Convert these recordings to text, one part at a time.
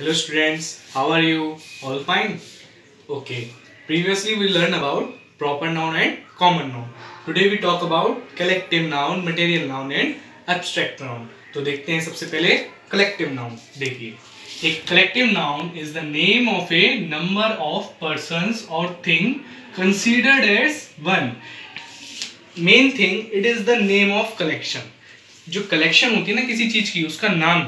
Hello students, how are you? All fine? Okay. Previously we learned about proper noun and common noun. Today we talk about collective noun, material noun and abstract noun. तो देखते हैं सबसे पहले collective noun. देखिए, एक collective noun is the name of a number of persons or thing considered as one. Main thing, it is the name of collection. जो collection होती है ना किसी चीज की, उसका नाम,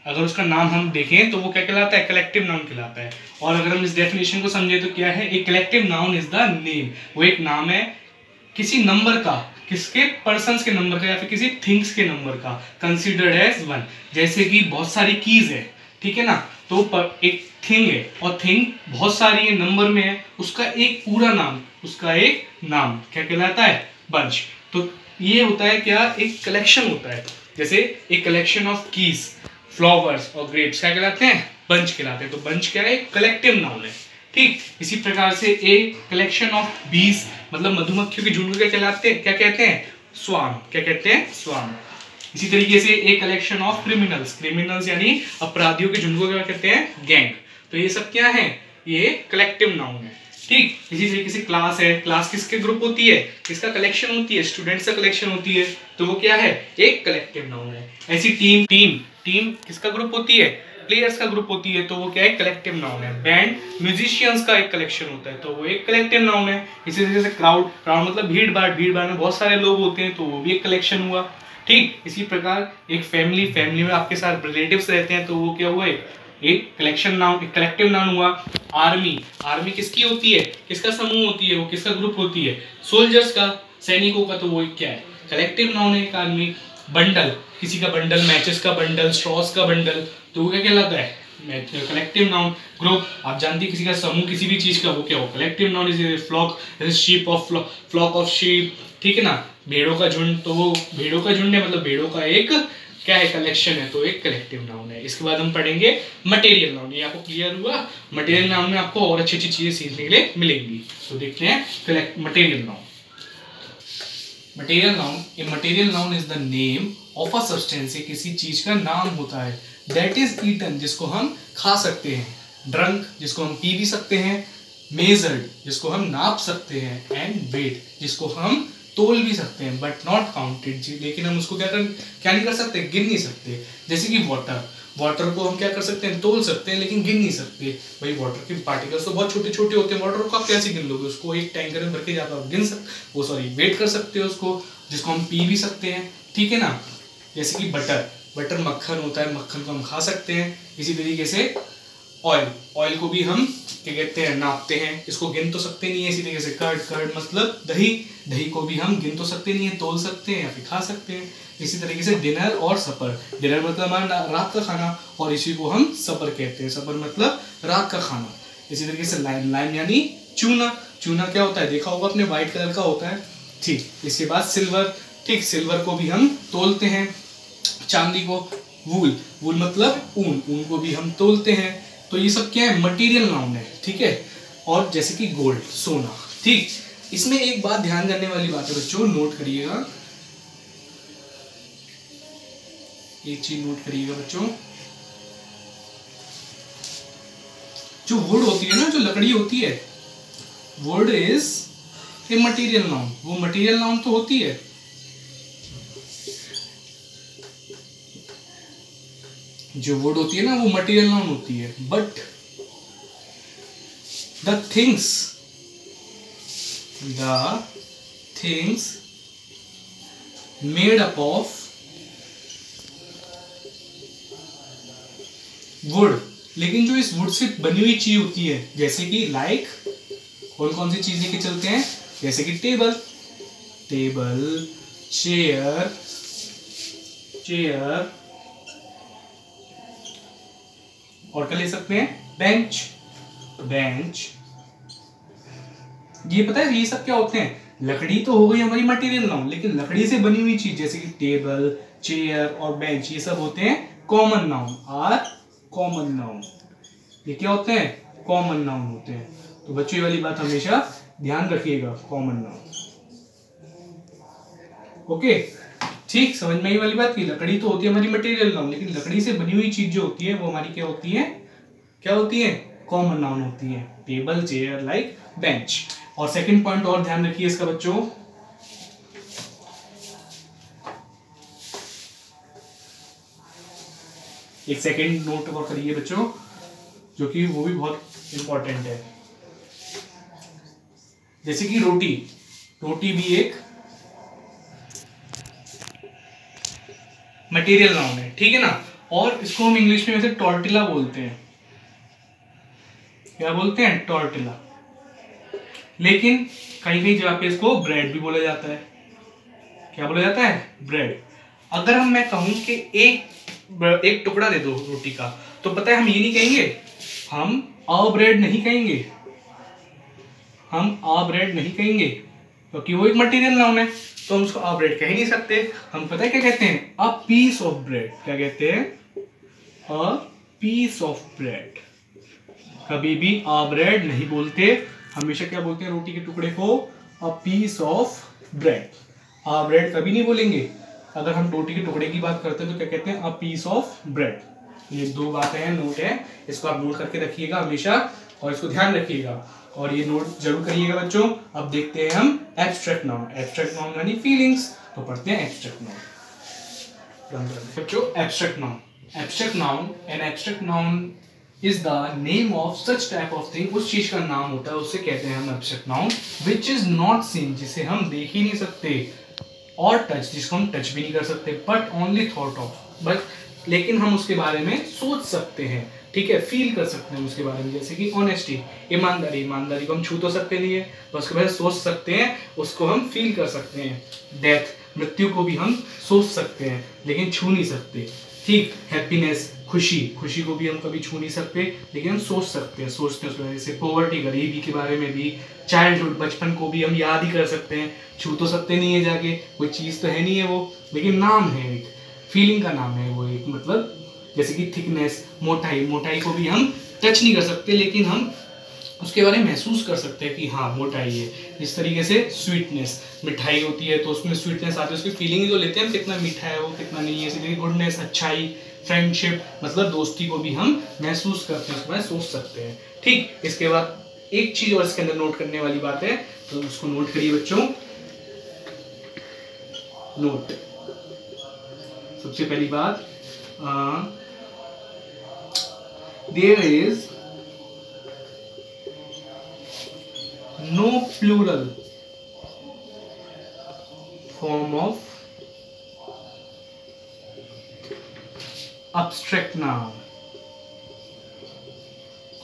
अगर उसका नाम हम देखें तो वो क्या कहलाता है? कलेक्टिव नाउन कहलाता है। और अगर हम इस डेफिनेशन को समझे तो क्या है? एक collective noun is the name, वो एक नाम है किसी नंबर का, किसके? पर्सन्स के नंबर का या फिर किसी थिंग्स के नंबर का, कंसीडर्ड एज वन। जैसे कि बहुत सारी कीज है, ठीक है ना, तो एक थिंग है और थिंग बहुत सारी है, नंबर में है, उसका एक पूरा नाम, उसका एक नाम क्या कहलाता है? बंच। तो ये होता है क्या? एक कलेक्शन होता है। जैसे एक कलेक्शन ऑफ कीज, फ्लावर्स और ग्रेप्स क्या कहलाते हैं? बंच कहलाते हैं। तो बंच क्या है? कलेक्टिव नाउन है। ठीक, इसी प्रकार से ए कलेक्शन ऑफ बीज, मतलब मधुमक्खियों के झुंड को क्या कहलाते हैं? क्या कहते हैं? स्वार्म। क्या कहते हैं? स्वार्म। इसी तरीके से a collection of criminals, criminals यानी अपराधियों के झुंड को क्या कहते हैं? गैंग। तो ये सब क्या है? ये कलेक्टिव नाउन है। ठीक, इसी तरीके से क्लास है, क्लास किसके ग्रुप होती है? किसका कलेक्शन होती है? स्टूडेंट्स का कलेक्शन होती है, तो वो क्या है? एक कलेक्टिव नाउन है। ऐसी टीम, टीम किसका ग्रुप होती है? प्लेयर्स का ग्रुप होती है, तो वो क्या है? कलेक्टिव नाउन है। बैंड म्यूजिशियंस का एक कलेक्शन होता है, तो वो एक कलेक्टिव नाउन है। इसी तरीके से क्राउड, क्राउड मतलब भीड़ भाड़ में बहुत सारे लोग होते हैं, तो वो भी एक कलेक्शन हुआ। ठीक, इसी प्रकार एक फैमिली, फैमिली में आपके साथ रिलेटिव्स रहते हैं, तो वो क्या हुआ? एक कलेक्शन नाउन, एक कलेक्टिव नाउन हुआ। आर्मी, आर्मी किसकी होती है? किसका समूह होती है? वो किसका ग्रुप होती है? सोल्जर्स का, सैनिकों का, तो वो क्या है? कलेक्टिव नाउन है एक आर्मी। बंडल, किसी का बंडल, मैचेस का बंडल, स्ट्रॉस का बंडल, तो वो क्या कहलाता है? Collective noun. ग्रुप, आप जानते हैं किसी का समूह, किसी भी चीज का, वो क्या हो? Collective noun. Is flock, sheep of flock of sheep, ठीक है ना। भेड़ों का झुंड, तो वो भेड़ों का झुंड है, मतलब भेड़ों का एक क्या है? कलेक्शन है, तो एक कलेक्टिव नाउन है। इसके बाद हम पढ़ेंगे मटेरियल नाउन। ये आपको क्लियर हुआ? मटेरियल नाउन में आपको और अच्छी अच्छी चीजें सीखने के लिए मिलेंगी। तो देखते हैं material noun. Material noun, a material noun is the name of a substance. किसी चीज का नाम होता है। दैट इज ईटन, जिसको हम खा सकते हैं। ड्रंक, जिसको हम पी भी सकते हैं। मेजर्ड, जिसको हम नाप सकते हैं। एंड वेट, जिसको हम तोल भी सकते हैं, बट नॉट काउंटेड जी, लेकिन हम उसको क्या नहीं कर सकते? गिन नहीं सकते। जैसे कि वाटर, वाटर को हम क्या कर सकते हैं? तोल सकते हैं, लेकिन गिन नहीं सकते। भाई वाटर के पार्टिकल्स तो बहुत छोटे छोटे होते हैं, वाटर को आप कैसे गिन लोगे? उसको एक टैंकर में भर के जाकर आप गिन सकते, वो सॉरी वेट कर सकते हो उसको, जिसको हम पी भी सकते हैं, ठीक है ना। जैसे कि बटर, बटर मक्खन होता है, मक्खन को हम खा सकते हैं। इसी तरीके से ऑयल, ऑयल को भी हम क्या कहते हैं? नापते हैं, इसको गिन तो सकते नहीं है। इसी तरीके से कर्ड, कर्ड मतलब दही, दही को भी हम गिन तो सकते नहीं है, तोल सकते हैं या फिर खा सकते हैं। इसी तरीके से डिनर और सपर, डिनर मतलब हमारा रात का खाना, और इसी को हम सपर कहते हैं, सपर मतलब रात का खाना। इसी तरीके से लाइम, लाइम यानी चूना, चूना क्या होता है? देखा होगा अपने, व्हाइट कलर का होता है। ठीक, इसके बाद सिल्वर, ठीक, सिल्वर को भी हम तोलते हैं। चांदी को, वूल, वूल मतलब ऊन, ऊन को भी हम तोलते हैं। तो ये सब क्या है? मटेरियल नाउन है, ठीक है। और जैसे कि गोल्ड, सोना, ठीक। इसमें एक बात ध्यान करने वाली बात है बच्चों, नोट करिएगा, एक चीज नोट करिएगा बच्चों। जो वुड होती है ना, जो लकड़ी होती है, would is a material noun. वो मटेरियल नाउन तो होती है, जो वुड होती है ना, वो मटेरियल नाउन होती है। But the things made up of would, लेकिन जो इस वुड से बनी हुई चीज होती है, जैसे कि लाइक कौन कौन सी चीज लेके चलते हैं? जैसे कि टेबल, टेबल, चेयर, चेयर, और क्या ले सकते हैं? Bench, bench. ये पता है ये सब क्या होते हैं? लकड़ी तो हो गई हमारी मटेरियल नाउन, लेकिन लकड़ी से बनी हुई चीज जैसे कि टेबल, चेयर और बेंच, ये सब होते हैं common noun. Are common noun, ये क्या होते हैं? कॉमन नाउन होते हैं। तो बच्चों ये वाली बात हमेशा ध्यान रखिएगा, कॉमन नाउन। ओके, ठीक, समझ में आई वाली बात की लकड़ी तो होती है हमारी मटेरियल नाउन, लेकिन लकड़ी से बनी हुई चीज जो होती है वो हमारी क्या होती है? क्या होती है? कॉमन नाउन होती है। Table, chair, like, bench. और सेकंड पॉइंट और ध्यान रखिए इसका बच्चों, एक सेकंड नोट और करिए बच्चों, जो कि वो भी बहुत इंपॉर्टेंट है। जैसे कि रोटी, रोटी भी एक मटेरियल नाउन है, ठीक है ना। और इसको हम इंग्लिश में वैसे टॉर्टिला बोलते हैं। क्या बोलते हैं? टॉर्टिला। लेकिन कहीं कहीं जगह पे इसको ब्रेड भी बोला जाता है। क्या बोला जाता है? ब्रेड। अगर मैं कहूं कि एक टुकड़ा दे दो रोटी का, तो पता है हम ये नहीं कहेंगे, हम अ ब्रेड नहीं कहेंगे, हम अ ब्रेड नहीं कहेंगे, क्योंकि वो एक मटेरियल नाउन है, तो हम उसको अ ब्रेड कह ही नहीं सकते। हम पता है क्या कहते हैं? A piece of bread. क्या कहते हैं? A piece of bread. कभी भी अ ब्रेड नहीं बोलते, हमेशा क्या बोलते हैं रोटी के टुकड़े को? A piece of bread. A bread कभी नहीं बोलेंगे। अगर हम रोटी के टुकड़े की बात करते हैं तो क्या कहते हैं? A piece of bread. ये दो बातें हैं, नोट है, इसको आप नोट करके रखिएगा हमेशा, और इसको ध्यान रखिएगा, और ये नोट जरूर करिएगा बच्चों। अब देखते हैं हम एब्स्ट्रैक्ट नाउन। एब्स्ट्रैक्ट नाउन यानी फीलिंग्स, तो पढ़ते हैं एब्स्ट्रैक्ट नाउन। बच्चों abstract noun, abstract noun, an abstract noun is the name of such type of thing, उस चीज का नाम होता है, उससे कहते हैं हम abstract noun, which is not seen, जिसे हम देख ही नहीं सकते, और टच, जिसको हम टच भी नहीं कर सकते, but only thought of, but लेकिन हम उसके बारे में सोच सकते हैं, ठीक है, फील कर सकते हैं उसके बारे में। जैसे कि ऑनेस्टी, ईमानदारी, ईमानदारी को हम छू तो सकते नहीं है, तो उसके बारे में सोच सकते हैं, उसको हम फील कर सकते हैं। डेथ, मृत्यु को भी हम सोच सकते हैं लेकिन छू नहीं सकते, ठीक। हैप्पीनेस, खुशी, खुशी को भी हम कभी छू नहीं सकते लेकिन हम सोच सकते हैं, सोचते हैं उसके बारे में। जैसे पॉवर्टी, गरीबी के बारे में भी, चाइल्डहुड, बचपन को भी हम याद ही कर सकते हैं, छू तो सकते नहीं है जाके, कोई चीज़ तो है नहीं है वो, लेकिन नाम है, एक फीलिंग का नाम है वो, एक मतलब जैसे कि थिकनेस, मोटाई, मोटाई को भी हम टच नहीं कर सकते लेकिन हम उसके बारे में महसूस कर सकते हैं कि हाँ मोटाई है। इस तरीके से स्वीटनेस, मिठाई होती है तो उसमें स्वीटनेस आती है, उसकी फीलिंग जो लेते हैं हम, कितना मीठा है वो, कितना नहीं है। इसी गुडनेस, अच्छाई, फ्रेंडशिप, मतलब दोस्ती को भी हम महसूस करते हैं, उसके बारे में सोच सकते हैं, ठीक। इसके बाद एक चीज और इसके अंदर नोट करने वाली बात है, तो उसको नोट करिए बच्चों। नोट, सबसे पहली बात, there is no plural form of abstract noun।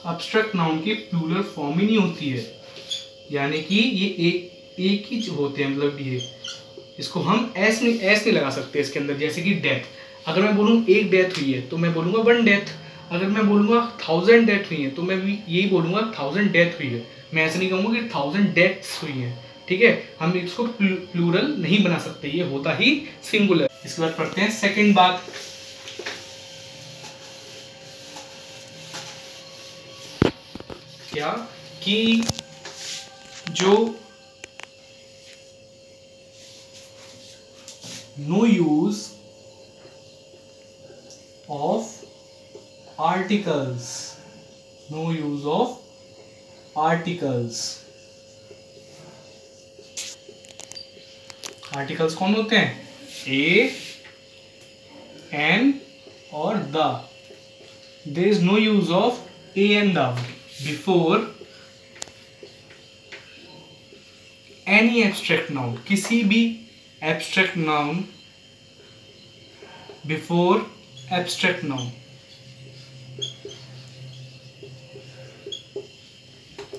abstract noun की प्लूरल फॉर्म ही नहीं होती है, यानी कि ये एक ही होते हैं, मतलब ये, इसको हम ऐसे नहीं लगा सकते इसके अंदर। जैसे कि डेथ, अगर मैं बोलूँ एक डेथ हुई है तो मैं बोलूँगा 1 डेथ, अगर मैं बोलूँगा 1000 डेथ हुई है तो मैं भी यही बोलूँगा 1000 डेथ हुई है, मैं ऐसे नहीं कहूँगा कि 1000 डेथ्स हुई हैं, ठीक है। हम इसको प्लूरल नहीं बना सकते, ये होता ही सिंगुलर। इसके बाद पढ़ते हैं सेकंड बात, क्या कि जो no use of articles, no use of articles. Articles कौन होते हैं? ए, एन और the. There is no use of a and the before any abstract noun, किसी भी abstract noun, before abstract noun.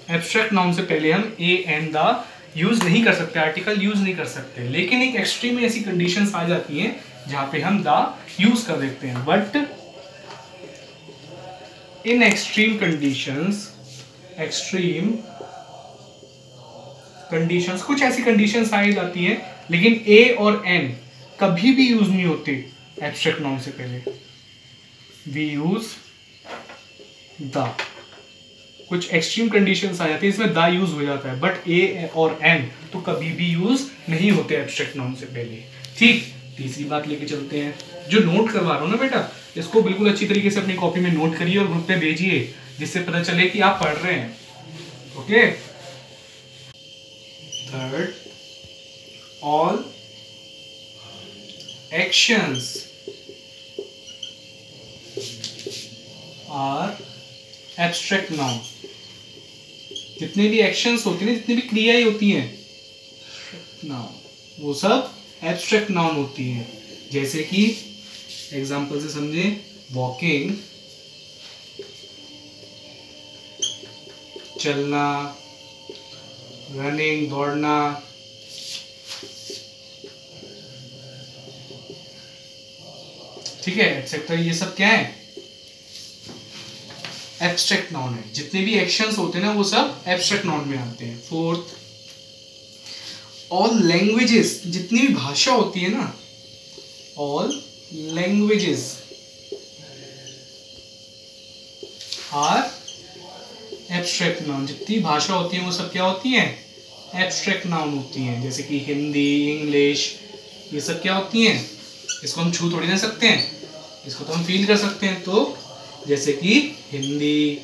Abstract noun से पहले हम ए and the use नहीं कर सकते, आर्टिकल यूज नहीं कर सकते, लेकिन एक एक्सट्रीम में ऐसी कंडीशंस आ जाती हैं जहां पे हम द यूज कर देते हैं, but in extreme conditions, extreme conditions, कुछ ऐसी कंडीशंस आ जाती हैं लेकिन ए और एन कभी भी यूज नहीं होते एब्स्ट्रैक्ट नाउन से पहले। वी यूज द, कुछ एक्सट्रीम कंडीशंस आ जाती है इसमें द यूज हो जाता है, बट ए और एन तो कभी भी यूज नहीं होते एब्स्ट्रैक्ट नाउन से पहले, ठीक। तीसरी बात लेके चलते हैं, जो नोट करवा रहा हूं ना बेटा, इसको बिल्कुल अच्छी तरीके से अपनी कॉपी में नोट करिए और ग्रुप पे भेजिए, जिससे पता चले कि आप पढ़ रहे हैं। Okay. Third, all actions are abstract noun. जितने भी एक्शंस होते हैं, जितनी भी क्रियाएं होती हैं नाउन, वो सब एब्स्ट्रैक्ट नाउन होती हैं। जैसे कि एग्जांपल से समझे, वॉकिंग चलना, रनिंग दौड़ना, ठीक है, एक्सेट्रा, ये सब क्या है, एब्स्ट्रैक्ट नाउन है। जितने भी एक्शंस होते हैं ना वो सब एब्स्ट्रैक्ट नाउन में आते हैं। फोर्थ, ऑल लैंग्वेजेस, जितनी भी भाषा होती है ना, all languages are abstract noun. जितनी भाषा होती है वो सब क्या होती हैं, एब्स्ट्रैक्ट नाउन होती हैं। जैसे कि हिंदी, इंग्लिश, ये सब क्या होती हैं, इसको हम छू थोड़ी ना सकते हैं, इसको तो हम फील कर सकते हैं। तो जैसे कि हिंदी,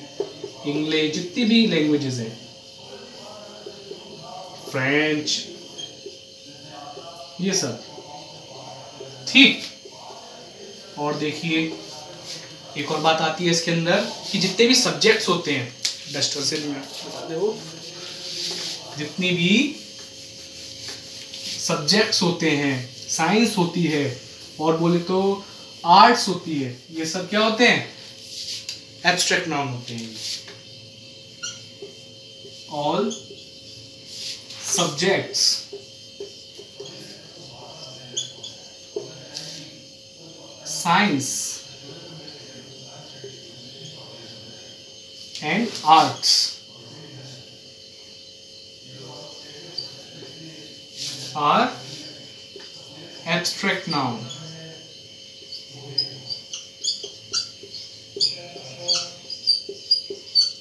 इंग्लिश, जितनी भी लैंग्वेजेस हैं, फ्रेंच, ये सब, ठीक। और देखिए एक और बात आती है इसके अंदर कि जितने भी सब्जेक्ट्स होते हैं, डस्टर से बता दे, वो जितनी भी सब्जेक्ट्स होते हैं, साइंस होती है और बोले तो आर्ट्स होती है, ये सब क्या होते हैं, एब्स्ट्रैक्ट नाउन होते हैं। All subjects science and arts are abstract noun.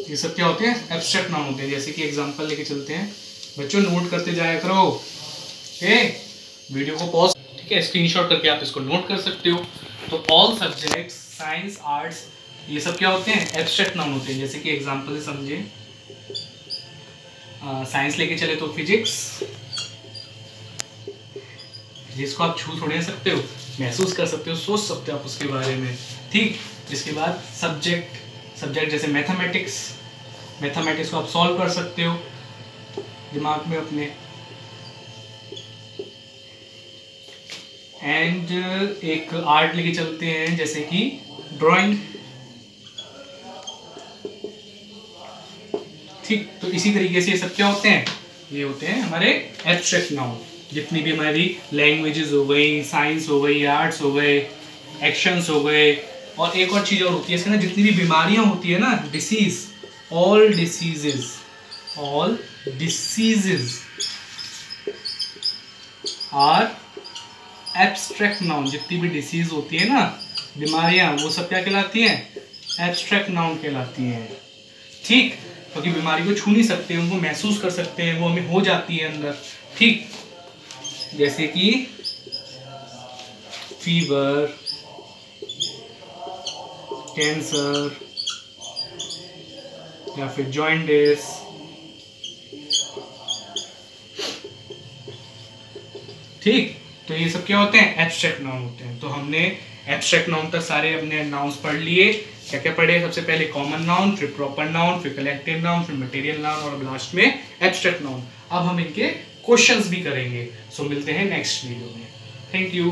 ये सब क्या होते हैं, एब्स्ट्रैक्ट नाउन होते हैं। जैसे कि एग्जांपल लेके चलते हैं, बच्चों नोट करते जाया करो, वीडियो को पॉज, ठीक है, स्क्रीनशॉट करके आप इसको नोट कर सकते हो। तो ऑल सब्जेक्ट्स, साइंस, आर्ट्स, ये सब क्या होते हैं, एब्स्ट्रैक्ट नाउन होते हैं। जैसे कि एग्जांपल से समझे, साइंस लेके चले तो फिजिक्स, जिसको आप छू थोड़े सकते हो, महसूस कर सकते हो, सोच सकते हो आप उसके बारे में, ठीक। जिसके बाद सब्जेक्ट जैसे मैथमेटिक्स को आप सॉल्व कर सकते हो दिमाग में अपने। एंड एक आर्ट लेके चलते हैं, जैसे कि ड्राइंग, ठीक। तो इसी तरीके से ये सब क्या होते हैं, ये होते हैं हमारे एब्स्ट्रैक्ट नाउन। जितनी भी हमारी लैंग्वेजेस हो गई, साइंस हो गई, आर्ट्स हो गए, एक्शंस हो गए, और एक और चीज़ और होती है इसके ना, जितनी भी बीमारियां होती है ना, disease, all diseases are abstract noun. जितनी भी डिसीज होती है ना, बीमारियां, वो सब क्या कहलाती हैं, एब्स्ट्रैक्ट नाउन कहलाती हैं, ठीक। क्योंकि बीमारी को छू नहीं सकते, उनको महसूस कर सकते हैं, वो हमें हो जाती है अंदर, ठीक। जैसे कि फीवर, कैंसर, या फिर जॉइंटिस, ठीक। तो ये सब क्या होते हैं, एब्स्ट्रैक्ट नाउन होते हैं। तो हमने एब्स्ट्रैक्ट नाउन तक सारे अपने नाउन्स पढ़ लिए। क्या क्या पढ़े, सबसे पहले कॉमन नाउन, फिर प्रॉपर नाउन, फिर कलेक्टिव नाउन, फिर मटेरियल नाउन, और लास्ट में एब्स्ट्रैक्ट नाउन। अब हम इनके क्वेश्चंस भी करेंगे। सो मिलते हैं नेक्स्ट वीडियो में। Thank you.